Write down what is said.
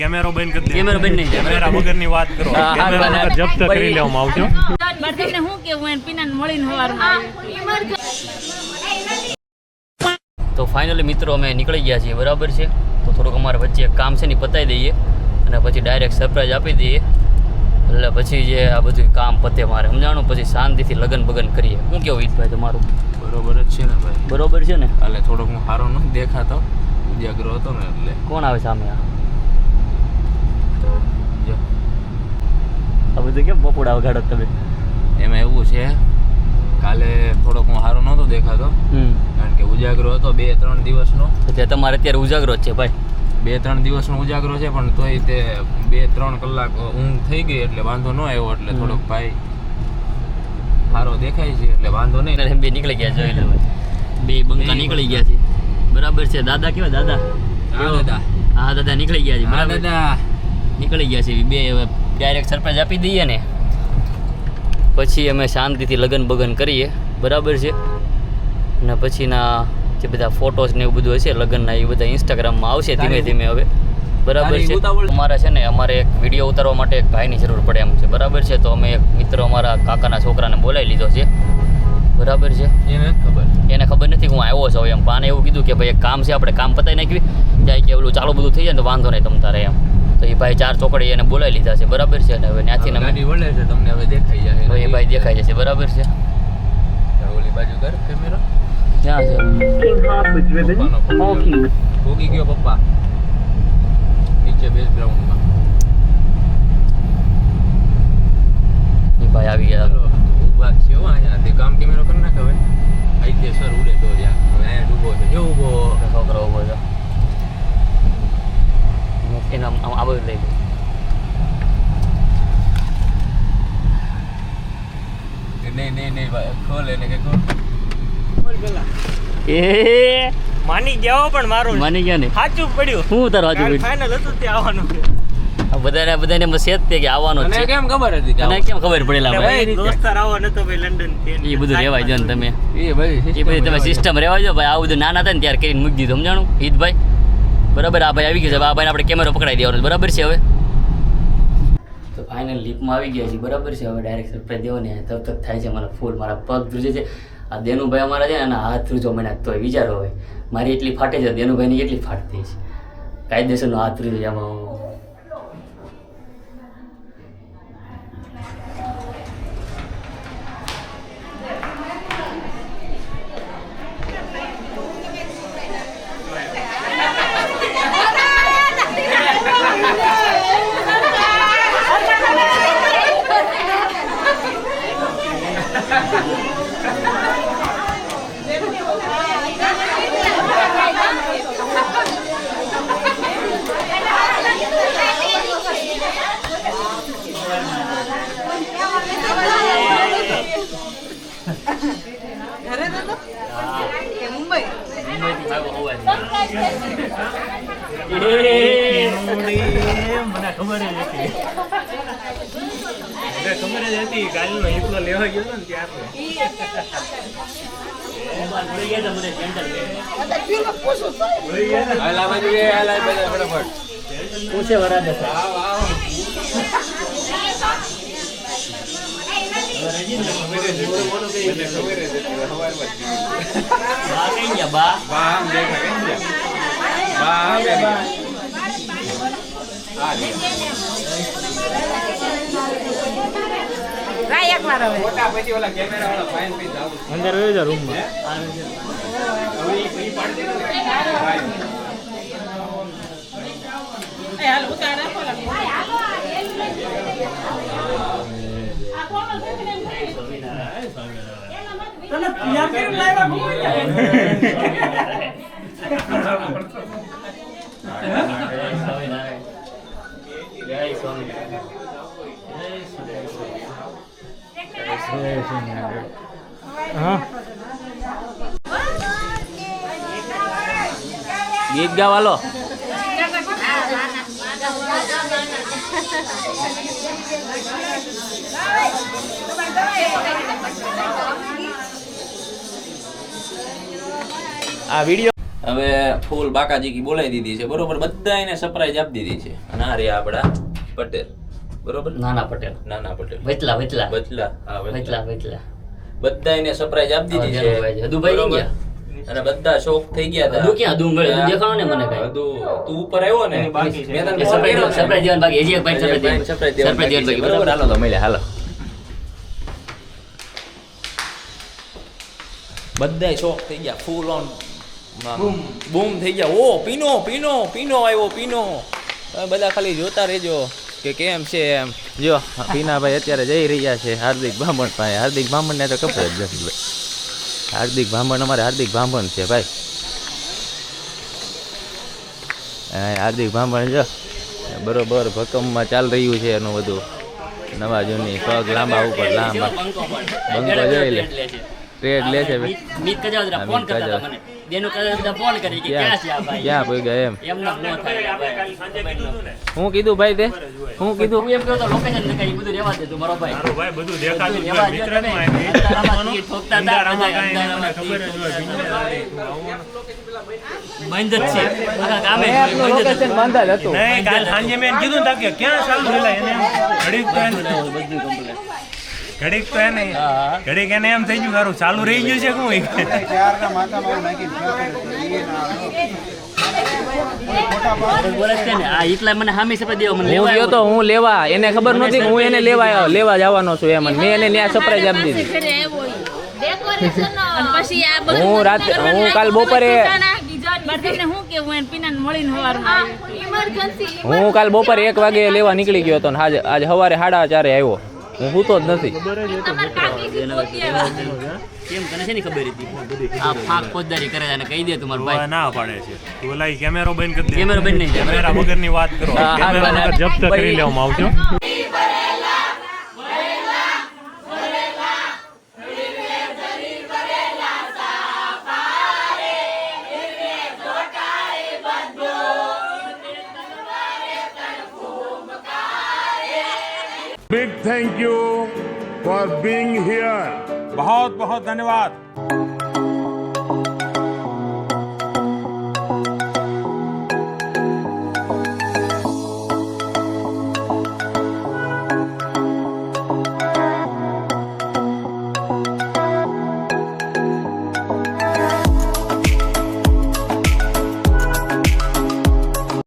કેમેરો બંધ કરી દે. કેમેરો બંધ નહીં, કેમેરા વગરની વાત કરો. કેમેરા જપ્ત કરી લેવામાં આવજો. તમને હું કેવું એને પીનાને મળીને સવારમાં તો ફાઇનલી મિત્રો અમે નીકળી ગયા છીએ, બરાબર છે. તો થોડુંક અમારે વચ્ચે એક કામ છે ને પતાવી દઈએ અને પછી ડાયરેક્ટ સરપ્રાઈઝ આપી દઈએ. એટલે પછી જે આ બધું કામ પતે મારે સમજાણું, પછી શાંતિથી લગન બગન કરીએ. શું કેવું ઈદભાઈ તમારું? બરોબર જ છે ને ભાઈ. બરોબર છે ને? એટલે થોડોક હું સારો ન દેખાતો, ઉજાગરો હતો ને એટલે. કોણ આવે સામે? તો જો આ બધું કેમ બપોડા વગાડો તમે? એમાં એવું છે, કાલે થોડોક હું સારો નહોતો દેખાતો કારણ કે ઉજાગરો હતો 2-3 દિવસનો. એટલે તમારે અત્યારે ઉજાગરો જ છે ભાઈ? 2-3 દિવસનો ઉજાગરો છે, પણ તોય તે 2-3 કલાક ઊંઘ થઈ ગઈ એટલે વાંધો ન આવ્યો. એટલે થોડોક ભાઈ સારો દેખાય છે એટલે વાંધો નહીં. બે નીકળી ગયા, જોઈ લે ભાઈ. બે બંકા નીકળી ગયા છે, બરાબર છે. દાદા કેવા? દાદા દાદા, હા દાદા નીકળી ગયા છે, હા બરાબર. દાદા નીકળી ગયા છે બે. હવે ડાયરેક્ટ સરપ્રાઈઝ આપી દઈએ ને પછી અમે શાંતિથી લગન બગન કરીએ, બરાબર છે. અને પછીના જે બધા ફોટોસ ને એવું બધું હશે લગ્નના, એ બધા ઇન્સ્ટાગ્રામમાં આવશે ધીમે ધીમે હવે, બરાબર છે. અમારે છે ને અમારે એક વિડીયો ઉતારવા માટે એક ભાઈની જરૂર પડે એમ છે, બરાબર છે. તો અમે એક મિત્ર અમારા કાકાના છોકરાને બોલાવી લીધો છે, બરાબર છે. એને ખબર નથી કે હું આવ્યો છું એમ. બાને એવું કીધું કે ભાઈ એક કામ છે, આપણે કામ પતાવી નાખવી જાય કે ઓલું ચાલુ બધું થઈ જાય ને તો વાંધો નહીં તમ તારે એમ. તો એ ભાઈ 4 ચોકડી એને બોલાવી લીધા છે, બરાબર છે. અને હવે ત્યાંથી અમે તમને હવે દેખાઈ જાય. તો એ ભાઈ દેખાઈ જશે, બરાબર છે. ઓલી બાજુ કર કેમેરો. ક્યાં છે? ભોગી ગયો પપ્પા નીચે બેકગ્રાઉન્ડમાં. એ ભાઈ આવી ગયા. ઉભા છે હો અહીંયા. તે કામ કેમેરો કરી નાખ હવે. અહીંથી સર ઉડે તો જ્યાં હવે અહીંયા ઊભો છે. જો ઊભો છોકરો ઉભો છે. એને આમ આ બધું લઈ ગયું. નહીં ભાઈ ખોલ એને કે ખોલ પેલા. એ માની ગયા પણ મારું માની ગયા ને? સાચું પડ્યું. હું તારું સાચું પડ્યું? ફાઇનલ હતું તે આવવાનું છે. બધાને બસ એ જ તે કે આવવાનો જ તને છે. કેમ ખબર હતી? તને કેમ ખબર પડેલા ભાઈ? ભાઈ દોસ્તાર આવવાનો હતો ભાઈ લંડન થી. એ બધું રેવાય જો ને તમે. એ ભાઈ એ બધી તમે સિસ્ટમ રેવાય જો ભાઈ. આ બધું નાના હતા ને ત્યારે કરીને મૂકી દીધું, સમજાણું ઈદભાઈ? બરાબર. આ ભાઈ આવી ગયો છે, આ ભાઈને આપણે કેમેરો પકડાઈ દેવાનો, બરાબર છે. હવે તો ફાઇનલ લીપમાં આવી ગયા છે, બરાબર છે. હવે ડાયરેક્ટ સરપ્રાઈઝ દેવાની તબ તક થાય છે. મારા ફૂલ મારા પગ ધ્રુજે છે. આ દેનુભાઈ અમારા છે ને એના હાથ ધ્રુજો મને તો વિચારો હવે મારી એટલી ફાટે છે, દેનુભાઈની એટલી ફાટતી છે. કાયદેસરનો હાથ ધ્રુજો છે આમાં. મને ખબર જ હતી કાલનો હિપલો લેવા ગયો હતો ને ત્યારે. પૂછે વરાદ અંદર વહી જા રૂમમાં. ગીત ગાવાલો. આ વિડીયો હવે ફૂલ બાકાજી બોલાવી દીધી છે બરોબર, બધા એને સરપ્રાઈઝ આપી દીધી છે. અને આ રહ્યા આપડા પટેલ બરોબર, નાના પટેલ, નાના પટેલ, વચલા વચલા બચલા, હા વચલા વચલા બધા એને સરપ્રાઈઝ આપી દીધી છે. હદુભાઈ બરોબર? ગયા અને બધા શોક થઈ ગયા હતા. હદુ ક્યાં હદુ મળે દેખાણો ને મને કઈ હદુ તું ઉપર આવ્યો ને બાકી છે. મેં તને કે ફોન કર્યો ને. સરપ્રાઈઝ દેવાનું બાકી હજી એક ભાઈ સરપ્રાઈઝ દેવાનું બાકી છે. બરોબર, હાલો તો મળ્યા, હાલો. બધાય શોક થઈ ગયા, ફૂલ ઓન બૂમ થઈ ગયા. ઓ પીનો પીનો પીનો આવ્યો પીનો. તમે બધા ખાલી જોતા રહેજો કે કેમ છે એમ. જો પીનાભાઈ અત્યારે જઈ રહ્યા છે હાર્દિક બ્રાહ્મણ પાસે. હાર્દિક બ્રાહ્મણ ને તો ખબર જ નથી ભાઈ. હાર્દિક બ્રાહ્મણ અમારે હાર્દિક બ્રાહ્મણ છે ભાઈ. હાર્દિક બ્રાહ્મણ જો બરોબર ભકમમાં ચાલ રહ્યું છે એનું બધું. નવા જૂની પગ લાંબા ઉપર લાંબા બંકો જોઈ લે, ટ્રેડ લે છે ભાઈ. મીત કજાવદરા ફોન કરતા હતા મને, બેનો કજાવદરા ફોન કરી કે ક્યાં છે આ ભાઈ, ક્યાં પોઈ ગયા એમ. એમ ના નો થાય કાલે સાંજે કીધું તું ને. હું કીધું ભાઈ તે હું કીધું તું એમ કહો તો લોકેશન ને કઈ બધું રહેવા દે તું મારો ભાઈ. મારો ભાઈ બધું દેખાતું જ રહેવા હોય. દે મિત્ર તમે. નું આ નહીં. અંધારામાં તીર ઠોકતા હતા, અંધારામાં બધા કાંઈ નહીં, મને અંધારામાં ખબર જ હોય. તીર બીજું બંધ જ છે આખા ગામે બંધ જ લોકેશન બાંધા જ હતું. નહીં, કાલ સાંજે મેં કીધું તા કે ક્યાં ચાલુ થયેલા એને એમ ઘડીક તો એને ઘડીક તો એને ઘડીક એને એમ થઈ ગયું સારું ચાલુ રહી ગયું છે શું બોલે છે ને આ એટલા મને હામી સપરે દેવો મને હું લેવા ગયો તો હું લેવા, એને ખબર નહોતી કે હું એને લેવા જવાનો છું એમ. અને મેં એને ત્યાં સરપ્રાઈઝ આપી દીધી. ઘરે આવ્યો ઈ. અને પછી આ બધું હું રાતે હું કાલ બપોરે મારે તમને શું કેવું એને પીનાને મળીને સવારમાં આવ્યો. હું કાલ બપોરે 1 વાગે લેવા નીકળી ગયો હતો ને આજે સવારે 4:30 આવ્યો. હું સૂતો જ નથી. કેમ તને છે ને ખબર હતી આ ફાક ફોજદારી કરે છે અને કહી દે તમારો ભાઈ ના પાડે છે તું ઓલા ઈ કેમેરો બંધ કરી દે. કેમેરો બંધ નહીં થાય. કેમેરા વગરની વાત કરો. હા, કેમેરા હા, વગર જપ્ત ભાઈ. કરી લેવામાં આવજો. Big thank you for being here. बहुत बहुत धन्यवाद.